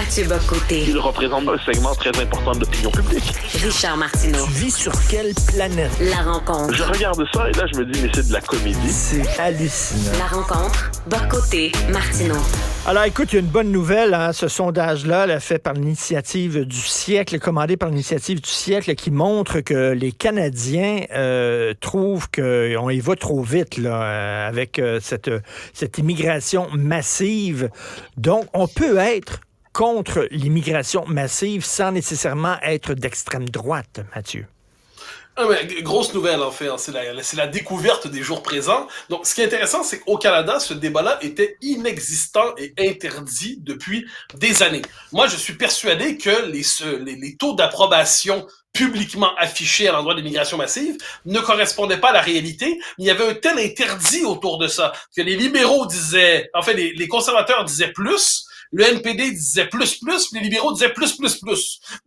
Mathieu Bock-Côté. Il représente un segment très important de l'opinion publique. Richard Martineau. Tu vis sur quelle planète? La rencontre. Je regarde ça et là, je me dis, mais c'est de la comédie. C'est hallucinant. La rencontre. Bock-Côté. Martineau. Alors, écoute, il y a une bonne nouvelle, hein, ce sondage-là, là, fait par l'initiative du siècle, commandé par l'initiative du siècle, qui montre que les Canadiens trouvent qu'on y va trop vite là, avec cette immigration massive. Donc, on peut être contre l'immigration massive sans nécessairement être d'extrême droite, Mathieu. Ah ouais, grosse nouvelle en fait, hein. C'est la découverte des jours présents. Donc ce qui est intéressant, c'est qu'au Canada, ce débat-là était inexistant et interdit depuis des années. Moi, je suis persuadé que les taux d'approbation publiquement affichés à l'endroit de l'immigration massive ne correspondaient pas à la réalité. Il y avait un tel interdit autour de ça que les libéraux disaient, en fait les conservateurs disaient plus, le NPD disait plus, puis les libéraux disaient plus.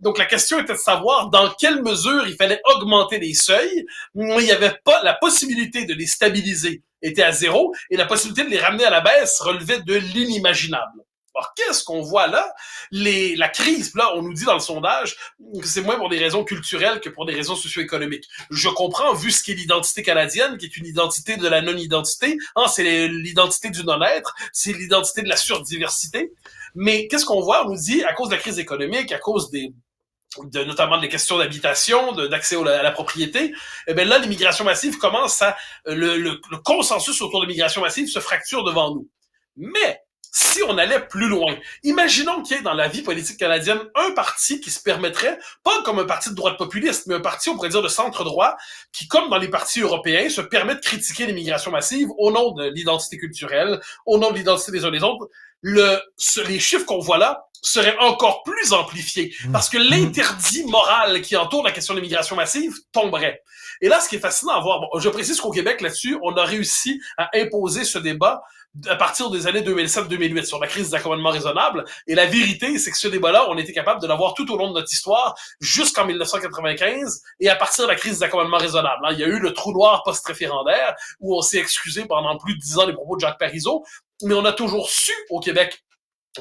Donc, la question était de savoir dans quelle mesure il fallait augmenter les seuils. Il n'y avait pas la possibilité de les stabiliser était à zéro et la possibilité de les ramener à la baisse relevait de l'inimaginable. Alors, qu'est-ce qu'on voit là? La crise, là, on nous dit dans le sondage que c'est moins pour des raisons culturelles que pour des raisons socio-économiques. Je comprends, vu ce qu'est l'identité canadienne, qui est une identité de la non-identité, c'est l'identité du non-être, c'est l'identité de la surdiversité. Mais qu'est-ce qu'on voit? On nous dit, à cause de la crise économique, à cause notamment des questions d'habitation, d'accès à la propriété, eh bien là, l'immigration massive commence le consensus autour de l'immigration massive se fracture devant nous. Mais, si on allait plus loin, imaginons qu'il y ait dans la vie politique canadienne un parti qui se permettrait, pas comme un parti de droite populiste, mais un parti, on pourrait dire, de centre-droit, qui, comme dans les partis européens, se permet de critiquer l'immigration massive au nom de l'identité culturelle, au nom de l'identité des uns des autres. Les chiffres qu'on voit là seraient encore plus amplifiés, parce que l'interdit moral qui entoure la question de l'immigration massive tomberait. Et là, ce qui est fascinant à voir, je précise qu'au Québec, là-dessus, on a réussi à imposer ce débat à partir des années 2007-2008 sur la crise des accommodements raisonnables. Et la vérité, c'est que ce débat-là, on était capable de l'avoir tout au long de notre histoire jusqu'en 1995 et à partir de la crise des accommodements raisonnables. Il y a eu le trou noir post-référendaire où on s'est excusé pendant plus de 10 ans des propos de Jacques Parizeau, mais on a toujours su au Québec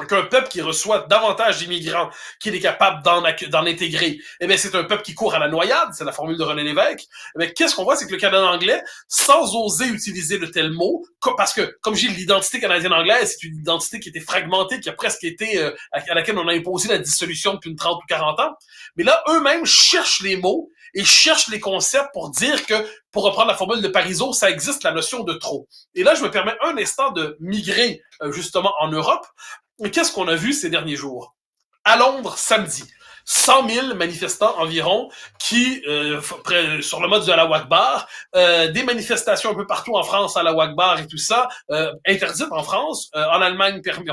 qu'un peuple qui reçoit davantage d'immigrants qu'il est capable d'en intégrer, eh bien, c'est un peuple qui court à la noyade, c'est la formule de René Lévesque. Eh bien, qu'est-ce qu'on voit, c'est que le Canada anglais, sans oser utiliser de tels mots, parce que, comme je dis, l'identité canadienne-anglaise, c'est une identité qui était fragmentée, qui a presque été, à laquelle on a imposé la dissolution depuis une 30 ou 40 ans. Mais là, eux-mêmes cherchent les mots et cherchent les concepts pour dire que, pour reprendre la formule de Parizeau, ça existe la notion de trop. Et là, je me permets un instant de migrer, justement, en Europe. Qu'est-ce qu'on a vu ces derniers jours? À Londres, samedi, 100 000 manifestants environ qui, sur le mode de Allahu Akbar, des manifestations un peu partout en France, Allahu Akbar et tout ça, interdites en France, en Allemagne, permis.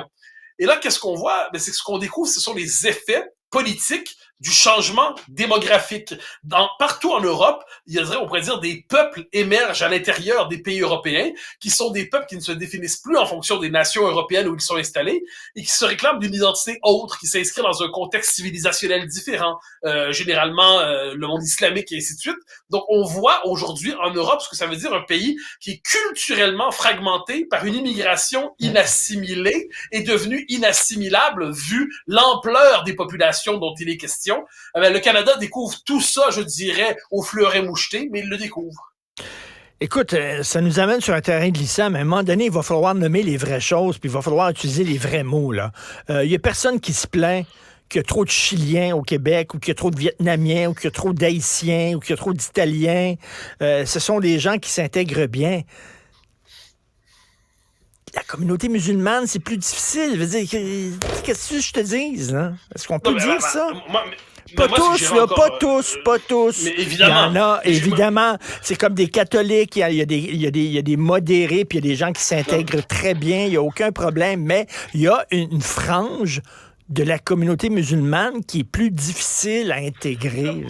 Et là, qu'est-ce qu'on voit? C'est que ce qu'on découvre, ce sont les effets politiques du changement démographique. Partout en Europe, on pourrait dire des peuples émergent à l'intérieur des pays européens, qui sont des peuples qui ne se définissent plus en fonction des nations européennes où ils sont installés, et qui se réclament d'une identité autre, qui s'inscrit dans un contexte civilisationnel différent, généralement le monde islamique et ainsi de suite. Donc on voit aujourd'hui en Europe ce que ça veut dire un pays qui est culturellement fragmenté par une immigration inassimilée et devenue inassimilable vu l'ampleur des populations dont il est question. Le Canada découvre tout ça, je dirais, au fleuret moucheté, mais il le découvre. Écoute, ça nous amène sur un terrain glissant, mais à un moment donné, il va falloir nommer les vraies choses, puis il va falloir utiliser les vrais mots, là. Il y a personne qui se plaint qu'il y a trop de Chiliens au Québec, ou qu'il y a trop de Vietnamiens, ou qu'il y a trop d'Haïtiens, ou qu'il y a trop d'Italiens. Ce sont des gens qui s'intègrent bien. La communauté musulmane, c'est plus difficile. Je veux dire, qu'est-ce que je te dise, là? Est-ce qu'on peut dire ça? Pas tous. Mais évidemment. Il y en a, évidemment. C'est comme des catholiques, il y a des modérés, puis il y a des gens qui s'intègrent très bien, il n'y a aucun problème, mais il y a une frange de la communauté musulmane qui est plus difficile à intégrer.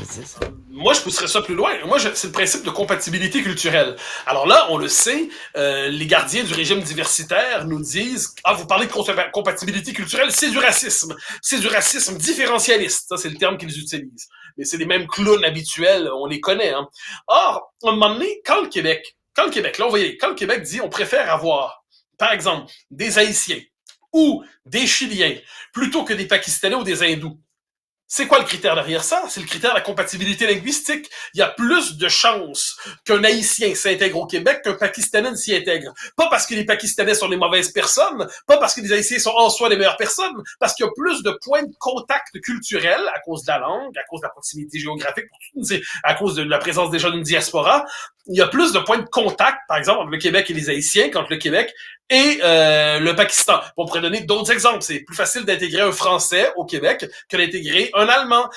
Moi, je pousserais ça plus loin. C'est le principe de compatibilité culturelle. Alors là, on le sait, les gardiens du régime diversitaire nous disent « Ah, vous parlez de compatibilité culturelle, c'est du racisme. C'est du racisme différentialiste. » Ça, c'est le terme qu'ils utilisent. Mais c'est les mêmes clowns habituels, on les connaît. Hein. Or, à un moment donné, quand le Québec dit « On préfère avoir, par exemple, des Haïtiens, ou des Chiliens plutôt que des Pakistanais ou des Hindous. C'est quoi le critère derrière ça? C'est le critère de la compatibilité linguistique. Il y a plus de chances qu'un Haïtien s'intègre au Québec qu'un Pakistanais ne s'y intègre. Pas parce que les Pakistanais sont les mauvaises personnes, pas parce que les Haïtiens sont en soi les meilleures personnes, parce qu'il y a plus de points de contact culturel à cause de la langue, à cause de la proximité géographique, à cause de la présence déjà d'une diaspora. Il y a plus de points de contact, par exemple, entre le Québec et les Haïtiens qu'entre le Québec et le Pakistan. On pourrait donner d'autres exemples. C'est plus facile d'intégrer un Français au Québec que d'intégrer un Allemand.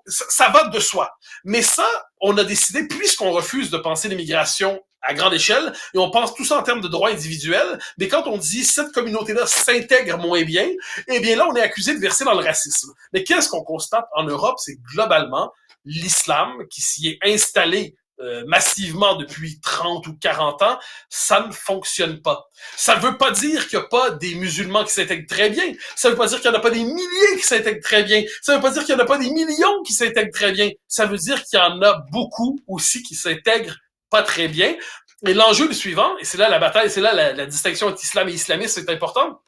Ça va de soi. Mais ça, on a décidé, puisqu'on refuse de penser l'immigration à grande échelle, et on pense tout ça en termes de droits individuels, mais quand on dit cette communauté-là s'intègre moins bien, eh bien là, on est accusé de verser dans le racisme. Mais qu'est-ce qu'on constate en Europe? C'est globalement l'islam qui s'y est installé massivement depuis 30 ou 40 ans, ça ne fonctionne pas. Ça ne veut pas dire qu'il n'y a pas des musulmans qui s'intègrent très bien. Ça ne veut pas dire qu'il n'y en a pas des milliers qui s'intègrent très bien. Ça ne veut pas dire qu'il n'y en a pas des millions qui s'intègrent très bien. Ça veut dire qu'il y en a beaucoup aussi qui s'intègrent pas très bien. Et l'enjeu est le suivant, et c'est là la bataille, c'est là la distinction entre islam et islamisme, c'est important.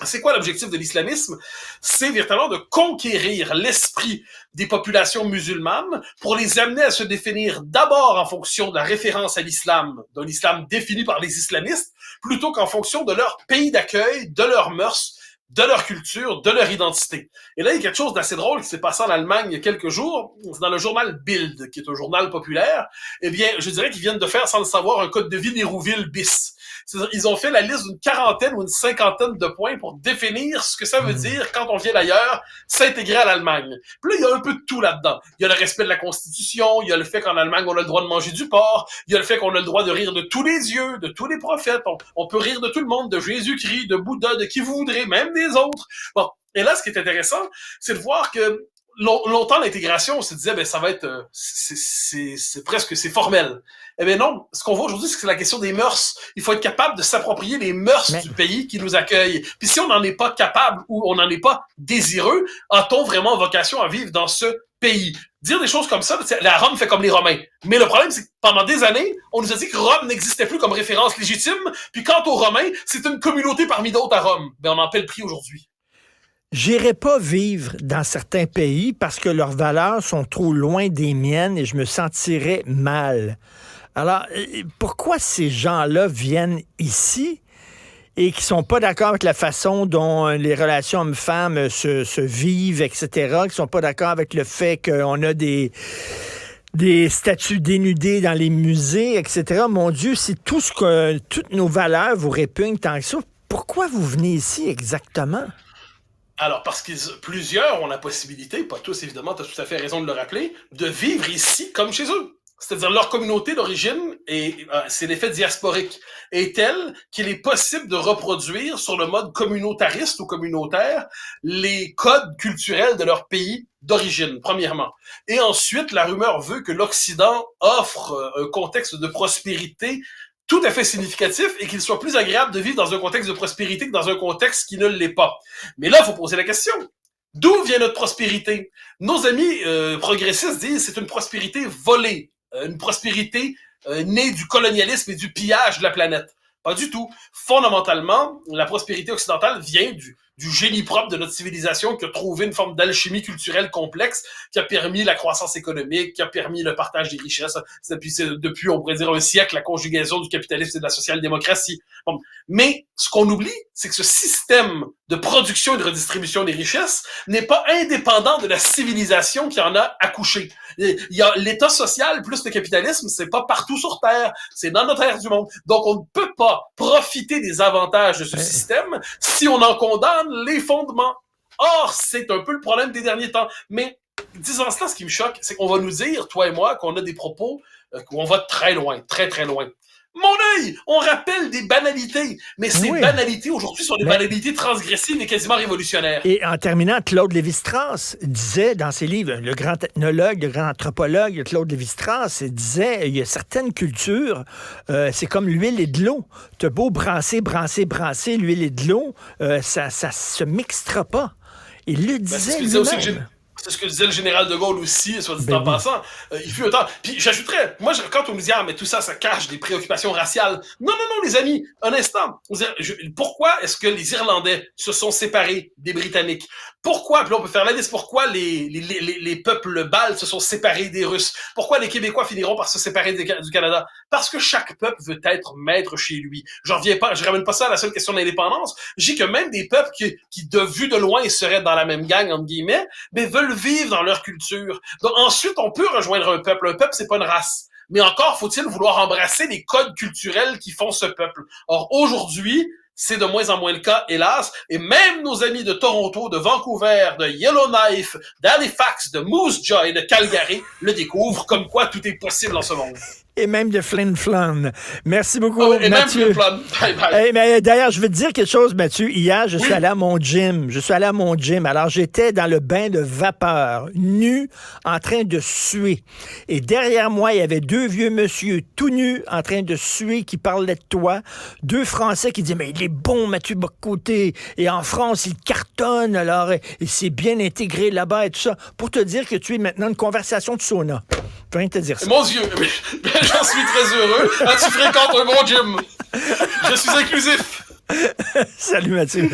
C'est quoi l'objectif de l'islamisme? C'est véritablement de conquérir l'esprit des populations musulmanes pour les amener à se définir d'abord en fonction de la référence à l'islam, d'un islam défini par les islamistes, plutôt qu'en fonction de leur pays d'accueil, de leurs mœurs, de leur culture, de leur identité. Et là, il y a quelque chose d'assez drôle qui s'est passé en Allemagne il y a quelques jours. C'est dans le journal Bild, qui est un journal populaire. Eh bien, je dirais qu'ils viennent de faire, sans le savoir, un code de vie d'Hérouville bis. C'est-à-dire, ils ont fait la liste d'une quarantaine ou une cinquantaine de points pour définir ce que ça veut dire quand on vient d'ailleurs s'intégrer à l'Allemagne. Puis là, il y a un peu de tout là-dedans. Il y a le respect de la Constitution, il y a le fait qu'en Allemagne, on a le droit de manger du porc, il y a le fait qu'on a le droit de rire de tous les dieux, de tous les prophètes, on peut rire de tout le monde, de Jésus-Christ, de Bouddha, de qui vous voudrez, même des autres. Bon. Et là, ce qui est intéressant, c'est de voir que longtemps, l'intégration, on se disait, ben, ça va être, c'est presque, c'est formel. Eh bien non, ce qu'on voit aujourd'hui, c'est que c'est la question des mœurs. Il faut être capable de s'approprier les mœurs du pays qui nous accueille. Puis si on n'en est pas capable ou on n'en est pas désireux, a-t-on vraiment vocation à vivre dans ce pays? Dire des choses comme ça, la Rome fait comme les Romains. Mais le problème, c'est que pendant des années, on nous a dit que Rome n'existait plus comme référence légitime, puis quant aux Romains, c'est une communauté parmi d'autres à Rome. Ben, on en paie le prix aujourd'hui. J'irai pas vivre dans certains pays parce que leurs valeurs sont trop loin des miennes et je me sentirais mal. Alors, pourquoi ces gens-là viennent ici et qui sont pas d'accord avec la façon dont les relations hommes-femmes se vivent, etc., qui sont pas d'accord avec le fait qu'on a des statues dénudées dans les musées, etc. Mon Dieu, si toutes nos valeurs vous répugnent tant que ça, pourquoi vous venez ici exactement? Alors, parce que plusieurs ont la possibilité, pas tous évidemment, tu as tout à fait raison de le rappeler, de vivre ici comme chez eux. C'est-à-dire leur communauté d'origine, et c'est l'effet diasporique, est telle qu'il est possible de reproduire sur le mode communautariste ou communautaire les codes culturels de leur pays d'origine, premièrement. Et ensuite, la rumeur veut que l'Occident offre un contexte de prospérité tout à fait significatif et qu'il soit plus agréable de vivre dans un contexte de prospérité que dans un contexte qui ne l'est pas. Mais là, il faut poser la question. D'où vient notre prospérité? Nos amis progressistes disent que c'est une prospérité volée, une prospérité née du colonialisme et du pillage de la planète. Pas du tout. Fondamentalement, la prospérité occidentale vient du génie propre de notre civilisation qui a trouvé une forme d'alchimie culturelle complexe qui a permis la croissance économique, qui a permis le partage des richesses. C'est depuis, on pourrait dire, un siècle, la conjugaison du capitalisme et de la social-démocratie. Bon. Mais ce qu'on oublie, c'est que ce système de production et de redistribution des richesses n'est pas indépendant de la civilisation qui en a accouché. Il y a l'état social plus le capitalisme, c'est pas partout sur Terre, c'est dans notre ère du monde. Donc, on ne peut pas profiter des avantages de ce système si on en condamne les fondements. Or, c'est un peu le problème des derniers temps. Mais, disant cela, ce qui me choque, c'est qu'on va nous dire, toi et moi, qu'on a des propos où on va très loin, très très loin. Mon œil, on rappelle des banalités, mais ces banalités aujourd'hui sont des banalités transgressives et quasiment révolutionnaires. Et en terminant, Claude Lévi-Strauss disait dans ses livres, le grand ethnologue, le grand anthropologue Claude Lévi-Strauss disait, il y a certaines cultures, c'est comme l'huile et de l'eau. T'as beau brasser, l'huile et de l'eau, ça se mixera pas. Il le disait lui-même. C'est ce que disait le général de Gaulle aussi, soit dit Ben en oui. passant. Il fut un temps. Puis j'ajouterais, moi, quand on nous dit, ah, mais tout ça, ça cache des préoccupations raciales. Non, les amis, un instant. Pourquoi est-ce que les Irlandais se sont séparés des Britanniques? Pourquoi, puis là, on peut faire la liste, pourquoi les peuples baltes se sont séparés des Russes? Pourquoi les Québécois finiront par se séparer du Canada? Parce que chaque peuple veut être maître chez lui. Je ramène pas ça à la seule question de l'indépendance. Je dis que même des peuples qui vus de loin, seraient dans la même gang, entre guillemets, mais veulent vivre dans leur culture. Donc ensuite, on peut rejoindre un peuple. Un peuple, c'est pas une race. Mais encore faut-il vouloir embrasser les codes culturels qui font ce peuple. Or, aujourd'hui, c'est de moins en moins le cas, hélas. Et même nos amis de Toronto, de Vancouver, de Yellowknife, d'Halifax, de Moose Jaw et de Calgary le découvrent, comme quoi tout est possible en ce monde. Et même de Flin Flon. Merci beaucoup, Oh, et Mathieu. même Flin Flon. Bye bye. Hey, mais d'ailleurs, je veux te dire quelque chose, Mathieu. Hier, je suis allé à mon gym. Alors, j'étais dans le bain de vapeur, nu, en train de suer. Et derrière moi, il y avait deux vieux monsieur tout nus, en train de suer, qui parlaient de toi. Deux Français qui disaient, mais il est bon, Mathieu Bock-Côté. Et en France, il cartonne, alors, il s'est bien intégré là-bas et tout ça. Pour te dire que tu es maintenant une conversation de sauna. Je peux rien te dire ça. Mon Dieu, j'en suis très heureux. Tu fréquentes un bon gym. Je suis inclusif. Salut, Mathieu.